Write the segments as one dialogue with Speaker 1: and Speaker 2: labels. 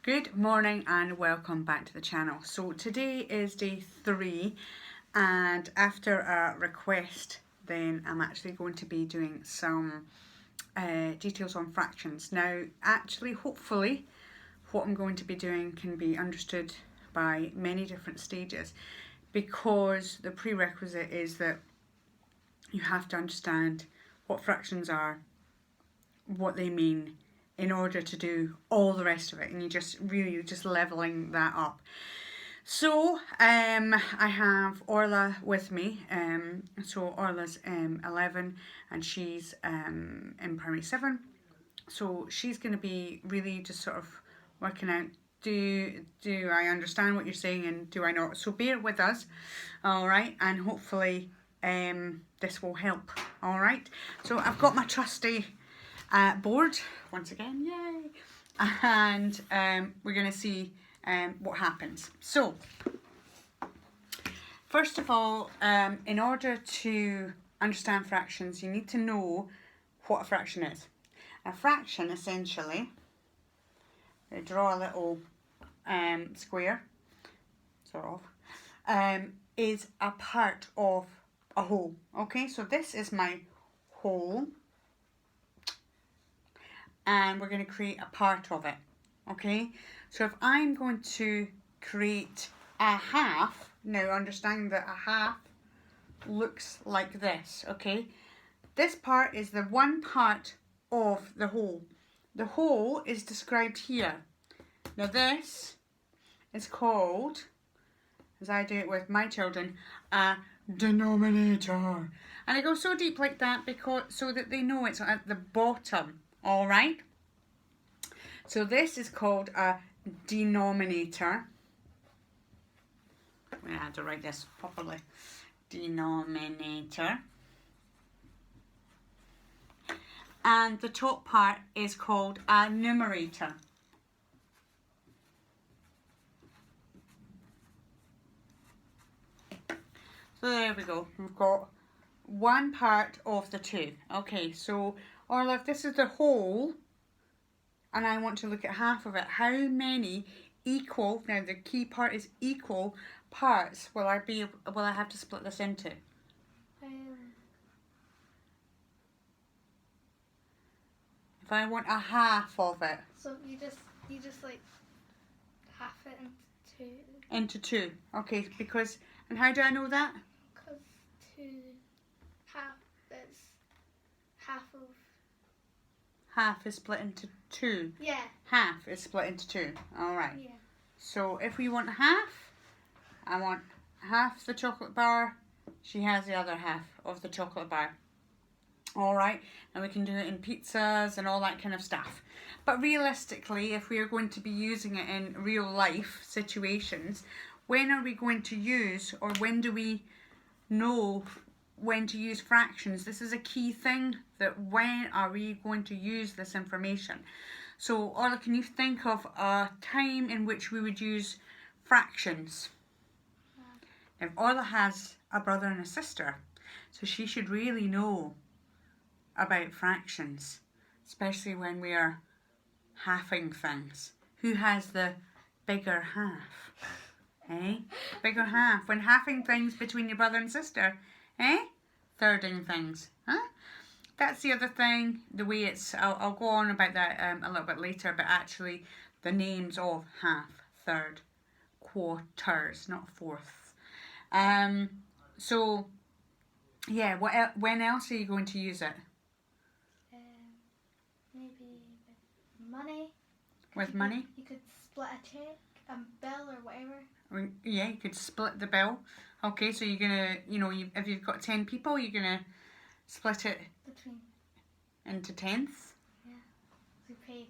Speaker 1: Good morning and welcome back to the channel. So today is day 3 and after a request then I'm actually going to be doing some details on fractions. Now actually hopefully what I'm going to be doing can be understood by many different stages, because the prerequisite is that you have to understand what fractions are, what they mean, in order to do all the rest of it, and you're just leveling that up. So I have Orla with me. So Orla's 11 and she's in primary 7. So she's going to be really just sort of working out, do I understand what you're saying and do I not? So bear with us, all right, and hopefully this will help, all right. So I've got my trusty board once again, yay, and we're going to see what happens. So first of all, in order to understand fractions, you need to know what a fraction is. A fraction, essentially, I draw a little square, sort of, is a part of a whole. Okay, so this is my whole, and we're going to create a part of it. Okay, so if I'm going to create a half, now understand that a half looks like this. Okay, this part is the one part of the whole. The whole is described here. Now this is called, as I do it with my children, a denominator. And I go so deep like that because so that they know it's at the bottom, all right? So this is called a denominator. I'm going to have to write this properly. Denominator. And the top part is called a numerator. So there we go. We've got one part of the two. Okay, so Orla, if this is the whole and I want to look at half of it, how many equal, now the key part is equal parts, will I have to split this into? If I want a half of it.
Speaker 2: So you just like half it into two.
Speaker 1: Into two. Okay, because, and how do I know that?
Speaker 2: Because half of.
Speaker 1: Half is split into two.
Speaker 2: Yeah.
Speaker 1: Half is split into two. Alright.
Speaker 2: Yeah.
Speaker 1: So if we want half, I want half the chocolate bar. She has the other half of the chocolate bar. Alright, and we can do it in pizzas and all that kind of stuff. But realistically, if we are going to be using it in real life situations, when are we going to use, or when do we know when to use fractions? This is a key thing, that when are we going to use this information? So Orla, can you think of a time in which we would use fractions? If Orla has a brother and a sister, so she should really know about fractions, especially when we are halving things. Who has the bigger half? Eh? Bigger half. When halving things between your brother and sister. Eh? Thirding things. Huh? That's the other thing. The way it's, I'll go on about that a little bit later, but actually the names of half, third, quarters, not fourths. So, yeah, when else are you going to use it?
Speaker 2: Maybe with money.
Speaker 1: With money?
Speaker 2: You could split a check, a bill, or whatever.
Speaker 1: Yeah, you could split the bill. Okay, so you're gonna, if you've got 10 people, you're gonna split it into tenths.
Speaker 2: Yeah, so you pay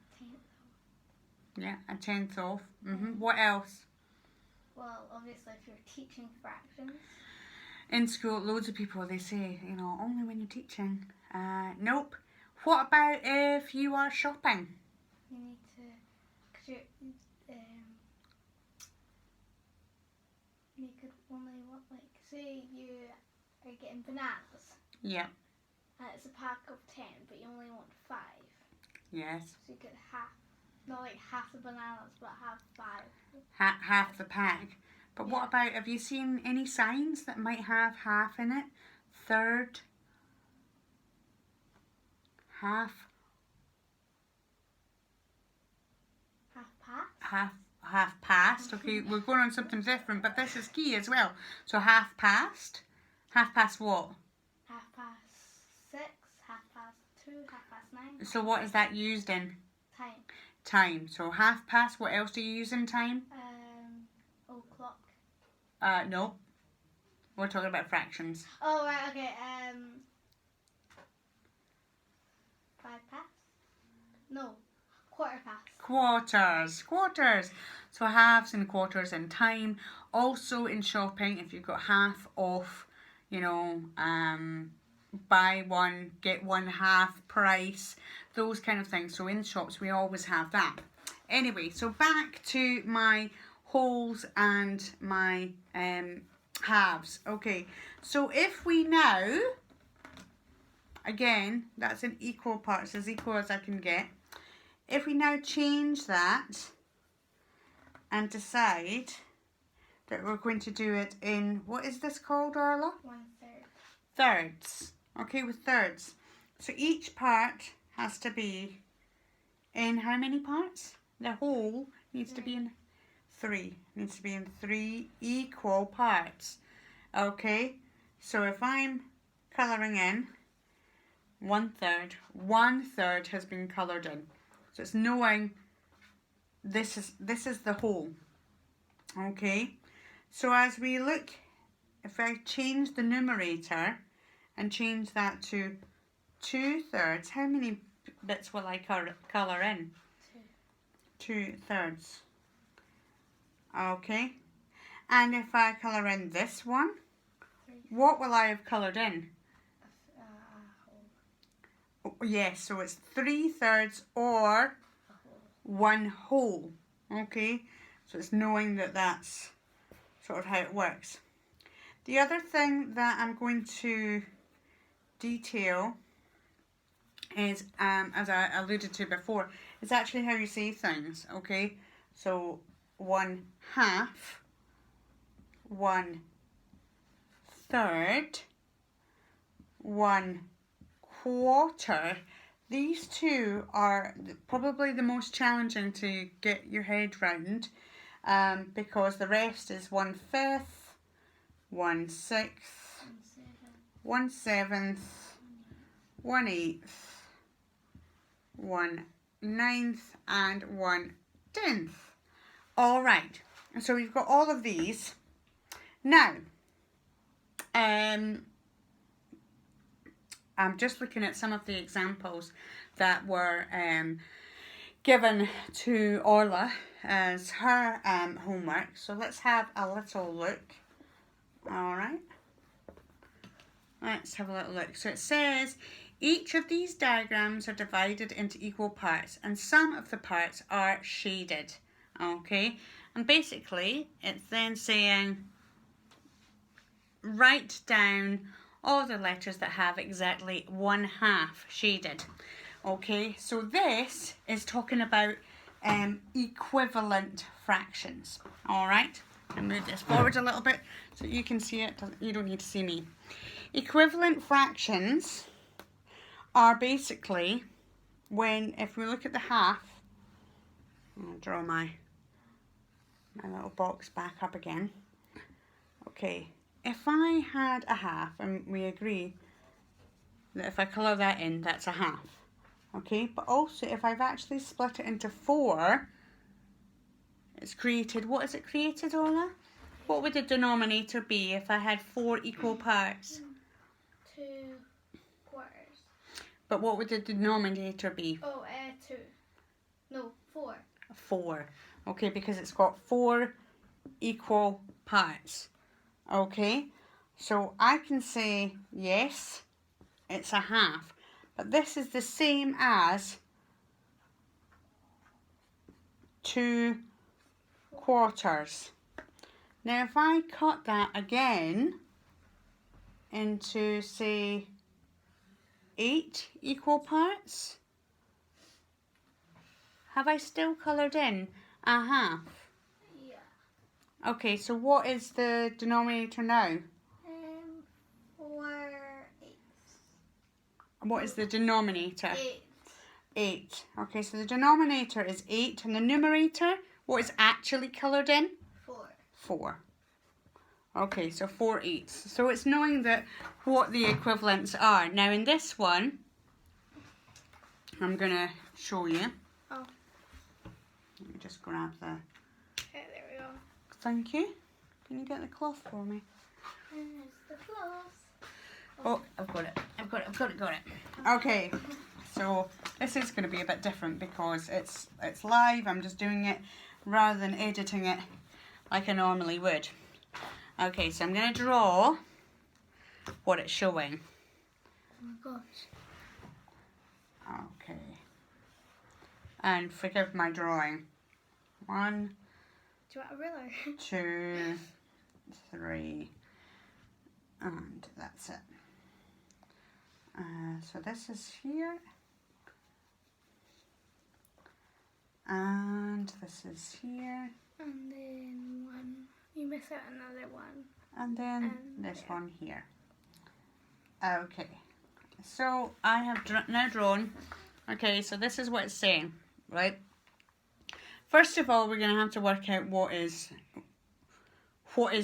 Speaker 2: a tenth.
Speaker 1: Yeah, a tenth off. What else?
Speaker 2: Well, obviously, if you're teaching fractions.
Speaker 1: In school, loads of people, they say, only when you're teaching. Nope. What about if you are shopping?
Speaker 2: You need to, because you could only want, like, say you are getting bananas.
Speaker 1: Yeah.
Speaker 2: And it's a pack of 10, but you only want 5.
Speaker 1: Yes.
Speaker 2: So you get half. Not like half the bananas, but half 5.
Speaker 1: Half the pack. But what about, have you seen any signs that might have half in it? Third. Half. Half past. Okay, we're going on something different, but this is key as well. So half past. Half past what?
Speaker 2: Half past 6, half past 2, half past 9.
Speaker 1: So what is that used in?
Speaker 2: Time.
Speaker 1: Time. So half past, what else do you use in time?
Speaker 2: O'clock.
Speaker 1: No. We're talking about fractions.
Speaker 2: Oh, right, okay. 5 past? No. Quarter past.
Speaker 1: Quarters. So halves and quarters in time. Also in shopping, if you've got half off, you know, buy one, get one half price, those kind of things. So in shops, we always have that. Anyway, so back to my wholes and my halves. Okay, so if we now, again, that's in equal parts, as equal as I can get. If we now change that and decide that we're going to do it in, what is this called, Orla?
Speaker 2: 1/3.
Speaker 1: Thirds. Okay, with thirds. So each part has to be in how many parts? The whole needs to be in 3. Needs to be in 3 equal parts. Okay, so if I'm colouring in 1/3, 1/3 has been coloured in. So it's knowing this is the whole. Okay, so as we look, if I change the numerator and change that to 2/3, how many bits will I colour in? 2/3. Okay, and if I colour in this one, what will I have coloured in? Oh, yes, so it's 3/3 or 1 whole. Okay, so it's knowing that that's sort of how it works. The other thing that I'm going to detail is, as I alluded to before, is actually how you say things. Okay, so 1/2, 1/3, 1/4. These two are probably the most challenging to get your head round, because the rest is 1/5, 1/6, 1/7, 1/8, 1/9, and 1/10. All right, so we've got all of these. Now, I'm just looking at some of the examples that were given to Orla as her homework. So let's have a little look. All right. Let's have a little look. So it says, each of these diagrams are divided into equal parts and some of the parts are shaded. Okay. And basically it's then saying, write down all the letters that have exactly 1/2 shaded. Okay, so this is talking about equivalent fractions. All right, I'll move this forward a little bit so you can see it. You don't need to see me. Equivalent fractions are basically when, if we look at the half, I'll draw my little box back up again. Okay. If I had a half, and we agree that if I colour that in, that's a half. Okay, but also if I've actually split it into 4, it's created, what is it created, Ola? What would the denominator be if I had 4 equal parts?
Speaker 2: 2 quarters.
Speaker 1: But what would the denominator be?
Speaker 2: Oh, 2. No, 4.
Speaker 1: 4. Okay, because it's got 4 equal parts. Okay, so I can say, yes, it's a half. But this is the same as 2 quarters. Now, if I cut that again into, say, 8 equal parts, have I still coloured in a half?
Speaker 2: Yeah.
Speaker 1: Okay, so what is the denominator now?
Speaker 2: 4/8.
Speaker 1: What is the denominator?
Speaker 2: 8.
Speaker 1: 8. Okay, so the denominator is 8 and the numerator, what is actually coloured in?
Speaker 2: 4.
Speaker 1: 4. Okay, so 4/8. So it's knowing that what the equivalents are. Now in this one, I'm going to show you.
Speaker 2: Oh.
Speaker 1: Let me just grab the...
Speaker 2: Okay, there we go.
Speaker 1: Thank you. Can you get the cloth for me?
Speaker 2: And there's the clothes.
Speaker 1: Oh, I've got it. Okay, so this is going to be a bit different because it's live. I'm just doing it rather than editing it like I normally would. Okay, so I'm going to draw what it's showing.
Speaker 2: Oh my gosh.
Speaker 1: Okay. And forgive my drawing. 1,
Speaker 2: Do you want a ruler?
Speaker 1: 2, 3, and that's it. So this is here, and this is here,
Speaker 2: And then 1. You miss out another 1.
Speaker 1: and then
Speaker 2: And
Speaker 1: this
Speaker 2: there.
Speaker 1: one here. Okay, so I have now drawn. Okay, so this is what it's saying, right? First of all, we're going to have to work out what is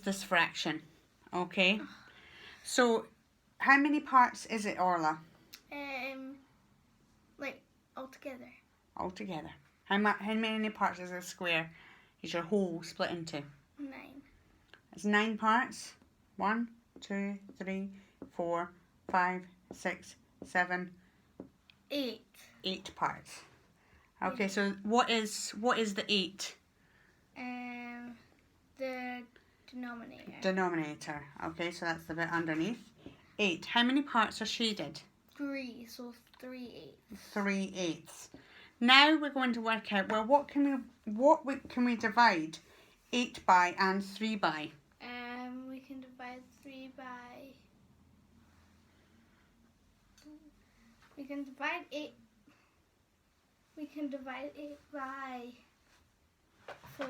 Speaker 1: this fraction, okay? So, how many parts is it, Orla?
Speaker 2: Like altogether.
Speaker 1: Altogether. How many parts is a square? Is your whole split into?
Speaker 2: 9.
Speaker 1: It's 9 parts. 1, 2, 3, 4, 5, 6, 7,
Speaker 2: 8.
Speaker 1: 8 parts. Okay, so what is the 8?
Speaker 2: The denominator.
Speaker 1: Denominator. Okay, so that's the bit underneath. 8. How many parts are shaded?
Speaker 2: 3, so 3/8.
Speaker 1: 3/8. Now we're going to work out, well, what can we divide 8 by and 3 by?
Speaker 2: We can divide 3 by... We can divide 8... We can divide 8 by 4.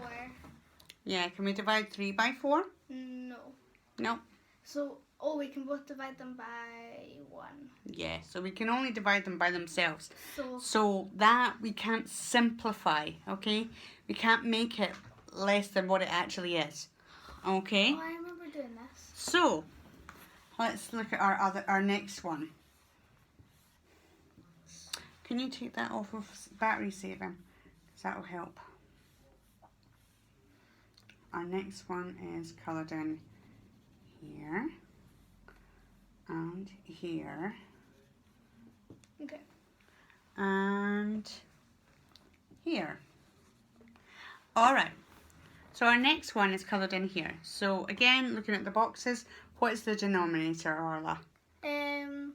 Speaker 1: Yeah, can we divide 3 by 4?
Speaker 2: No.
Speaker 1: No.
Speaker 2: So, we can both divide them by 1.
Speaker 1: Yeah, so we can only divide them by themselves.
Speaker 2: So,
Speaker 1: So that we can't simplify, okay? We can't make it less than what it actually is, okay?
Speaker 2: I remember doing this.
Speaker 1: So, let's look at our next one. Can you take that off of battery saving? Because that will help. Our next one is coloured in here and here.
Speaker 2: Okay.
Speaker 1: And here. Alright, so our next one is coloured in here. So again, looking at the boxes, what is the denominator, Orla?
Speaker 2: 9.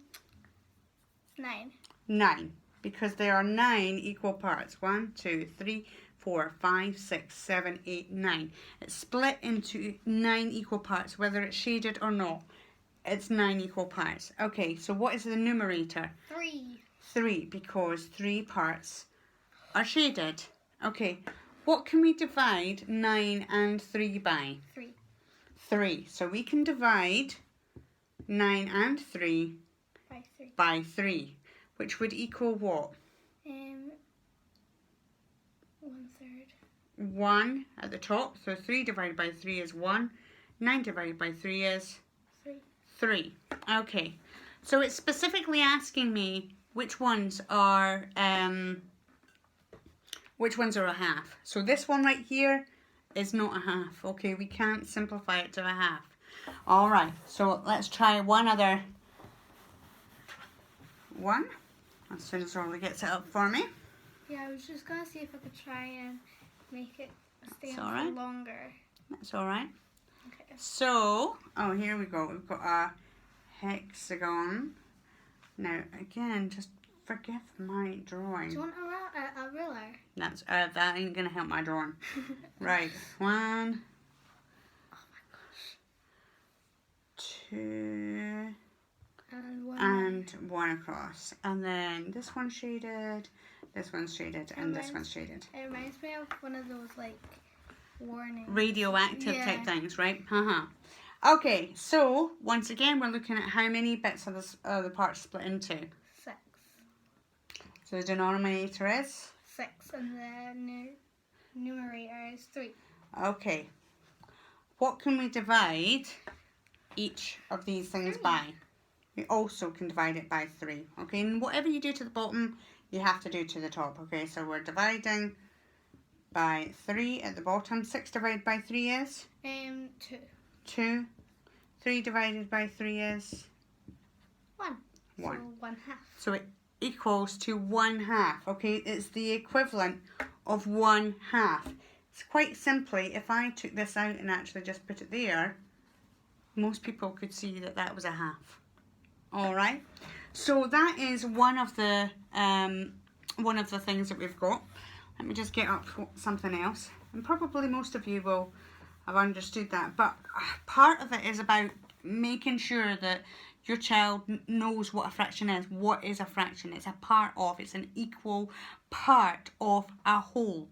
Speaker 1: 9, because there are 9 equal parts. 1, 2, 3, 4, 5, 6, 7, 8, 9. It's split into 9 equal parts, whether it's shaded or not. It's 9 equal parts. Okay, so what is the numerator?
Speaker 2: 3.
Speaker 1: 3, because 3 parts are shaded. Okay, what can we divide 9 and 3 by?
Speaker 2: 3.
Speaker 1: 3. So we can divide 9 and 3
Speaker 2: By 3.
Speaker 1: by 3, which would equal what?
Speaker 2: 1/3.
Speaker 1: 1 at the top. So 3 divided by 3 is 1. 9 divided by 3 is
Speaker 2: 3.
Speaker 1: 3. Okay, so it's specifically asking me which ones are a half. So this one right here is not a half. Okay, we can't simplify it to a half. All right, so let's try one other one as soon as Orly gets it up for me.
Speaker 2: Yeah, I was just going to see if I could try and make it stay
Speaker 1: That's
Speaker 2: on
Speaker 1: all
Speaker 2: for
Speaker 1: right.
Speaker 2: longer.
Speaker 1: That's all right.
Speaker 2: Okay.
Speaker 1: So, oh, here we go. We've got a hexagon. Now, again, just forgive my drawing.
Speaker 2: Do you want a ruler?
Speaker 1: That's that ain't gonna help my drawing. Right, 1,
Speaker 2: Oh my gosh.
Speaker 1: 2,
Speaker 2: And 1.
Speaker 1: and 1 across. And then this one shaded, This one's shaded and this one's shaded.
Speaker 2: It reminds me of one of those like warnings.
Speaker 1: Radioactive type things, right? Okay, so once again we're looking at how many bits of the part split into.
Speaker 2: 6.
Speaker 1: So the denominator is?
Speaker 2: 6 and the numerator is 3.
Speaker 1: Okay. What can we divide each of these things
Speaker 2: 3.
Speaker 1: by? We also can divide it by 3. Okay, and whatever you do to the bottom, you have to do to the top. Okay, so we're dividing by 3 at the bottom. 6 divided by 3 is?
Speaker 2: 2.
Speaker 1: 2. 3 divided by 3 is?
Speaker 2: 1.
Speaker 1: 1.
Speaker 2: So 1/2.
Speaker 1: So it equals to 1/2. Okay, it's the equivalent of 1/2. It's quite simply, if I took this out and actually just put it there, most people could see that that was a half. All right. So that is one of the things that we've got. Let me just get up something else, and probably most of you will have understood that. But part of it is about making sure that your child knows what a fraction is. What is a fraction? It's a part of. It's an equal part of a whole.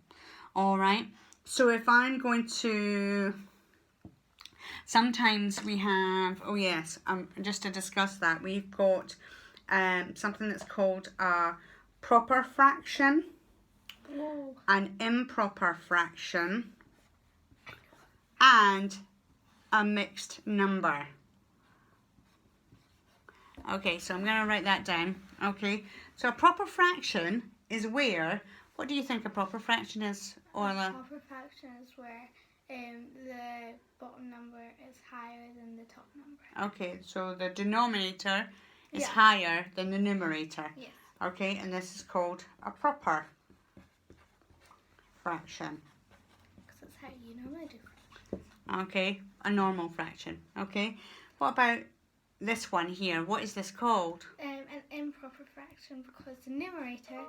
Speaker 1: All right. So if I'm going to, sometimes we have, oh yes, just to discuss that, we've got something that's called a proper fraction, an improper fraction, and a mixed number. Okay, so I'm going to write that down. Okay, so a proper fraction is where, what do you think a proper fraction is, Orla?
Speaker 2: A proper fraction is where the bottom number is higher than the top number.
Speaker 1: Okay, so the denominator is
Speaker 2: Yeah.
Speaker 1: higher than the numerator.
Speaker 2: Yes.
Speaker 1: Okay, and this is called a proper fraction.
Speaker 2: Because that's how you normally do it.
Speaker 1: Okay, a normal fraction. Okay, what about this one here? What is this called?
Speaker 2: An improper fraction because the numerator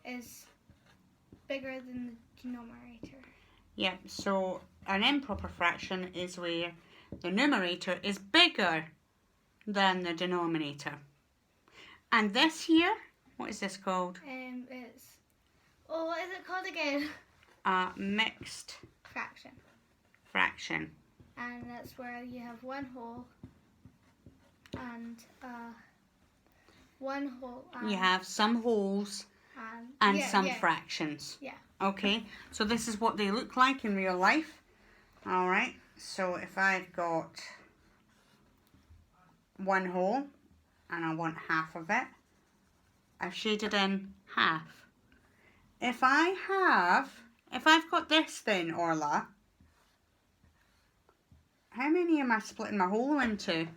Speaker 2: is bigger than the denominator.
Speaker 1: Yep, so an improper fraction is where the numerator is bigger than the denominator. And this here, what is this called?
Speaker 2: It's, what is it called again?
Speaker 1: A mixed fraction.
Speaker 2: And that's where you have one whole and
Speaker 1: You have some wholes and some fractions.
Speaker 2: Yeah.
Speaker 1: Okay, so this is what they look like in real life. All right, so if I've got one whole and I want half of it, I've shaded in half. If I've got this then, Orla, how many am I splitting my whole into?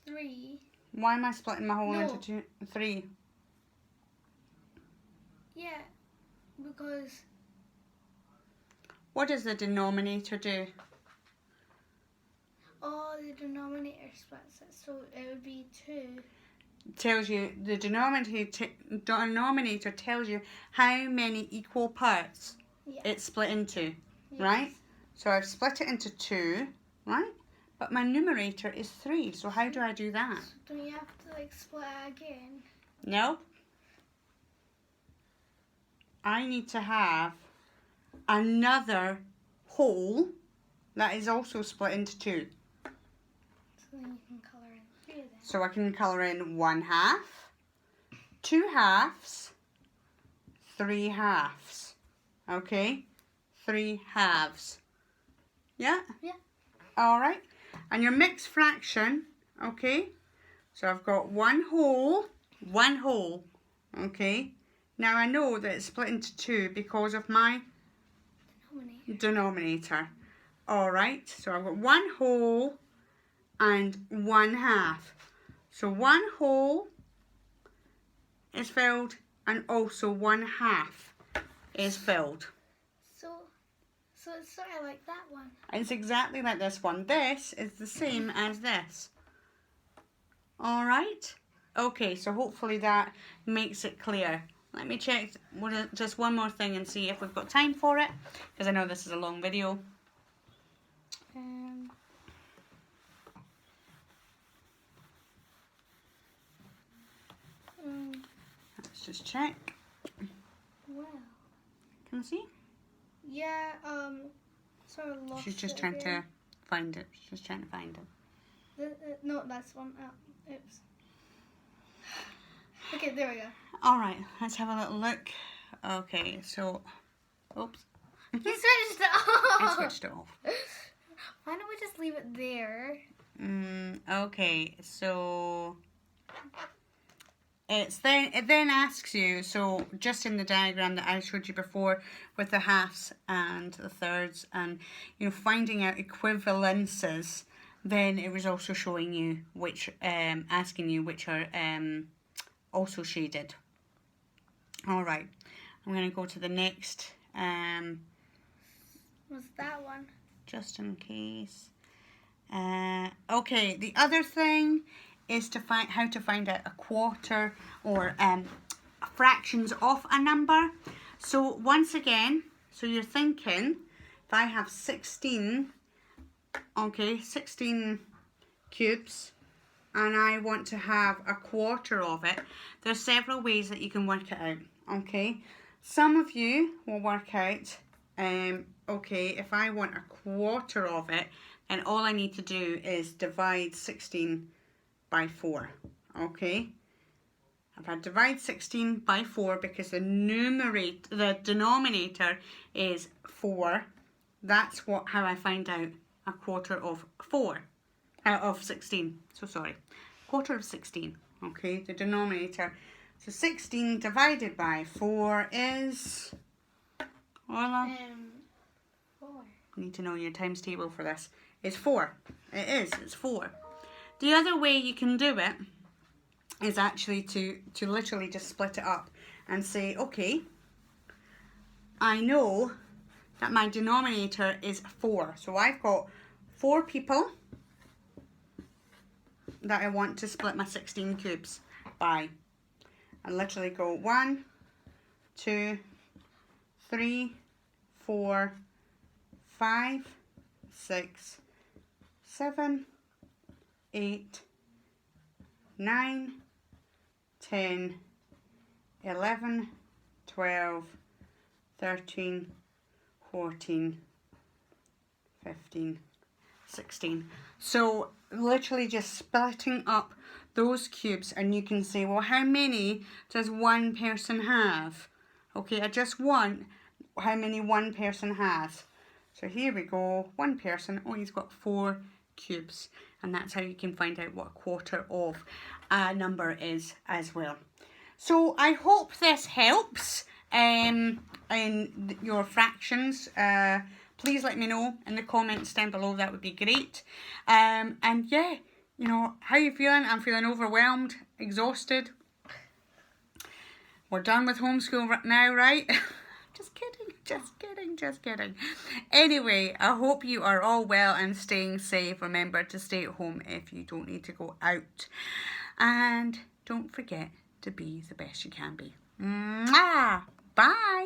Speaker 2: 3.
Speaker 1: Why am I splitting my whole into 3?
Speaker 2: Yeah, because
Speaker 1: What does the denominator do?
Speaker 2: the denominator splits it, so it would be 2.
Speaker 1: Tells you, the denominator tells you how many equal parts it's split into, right? So I've split it into 2, right? But my numerator is 3, so how do I do that?
Speaker 2: So don't you have to split it again?
Speaker 1: No. I need to have another whole that is also split into 2.
Speaker 2: So then you can colour in 3 then.
Speaker 1: So I can colour in 1/2, 2 halves, 3 halves. Okay? 3 halves. Yeah?
Speaker 2: Yeah.
Speaker 1: All right. And your mixed fraction, okay? So I've got one whole. Okay? Now I know that it's split into 2 because of my denominator. All right. So I've got one whole and 1/2. So one whole is filled and also 1/2 is filled.
Speaker 2: So it's sort of like that one.
Speaker 1: It's exactly like this one. This is the same as this. All right. Okay, so hopefully that makes it clear. Let me check just one more thing and see if we've got time for it, because I know this is a long video. just check.
Speaker 2: Wow.
Speaker 1: Can you see?
Speaker 2: Yeah, sort of lost
Speaker 1: She's just
Speaker 2: it
Speaker 1: trying
Speaker 2: again.
Speaker 1: to find it. She's just trying to find it.
Speaker 2: No, that's one. Oh, oops. Okay, there we go.
Speaker 1: Alright, let's have a little look. Okay, so, oops.
Speaker 2: You switched it off.
Speaker 1: I switched it off.
Speaker 2: Why don't we just leave it there?
Speaker 1: Okay, so it then asks you, so just in the diagram that I showed you before with the halves and the thirds and finding out equivalences, then it was also showing you which asking you which are also shaded. Alright, I'm going to go to the next
Speaker 2: What's that one?
Speaker 1: just in case. Okay, the other thing is to find how to find out a quarter or fractions of a number. So once again, so you're thinking if I have 16, okay, 16 cubes, and I want to have a quarter of it, there's several ways that you can work it out, okay? Some of you will work out, okay, if I want a quarter of it, then all I need to do is divide 16 by 4, okay? If I divide 16 by 4 because the denominator is 4, that's how I find out a quarter of 16. So sorry, quarter of 16, okay, the denominator. So 16 divided by 4 is, Orla?
Speaker 2: 4.
Speaker 1: You need to know your times table for this. It's 4. It's 4. The other way you can do it is actually to literally just split it up and say, okay, I know that my denominator is 4. So I've got 4 people that I want to split my 16 cubes by. And literally go 1, 2, 3, 4, 5, 6, 7, 8, 9, 10, 11, 12, 13, 14, 15, 16. So literally just splitting up those cubes, and you can say, well, how many does one person have? Okay, I just want how many one person has. So here we go, one person, oh, he's got 4 cubes, and that's how you can find out what a quarter of a number is as well. So I hope this helps in your fractions. Please let me know in the comments down below, that would be great. And yeah, how you feeling? I'm feeling overwhelmed, exhausted. We're done with homeschool now, right? Just kidding. Anyway, I hope you are all well and staying safe. Remember to stay at home if you don't need to go out. And don't forget to be the best you can be. Mwah! Bye!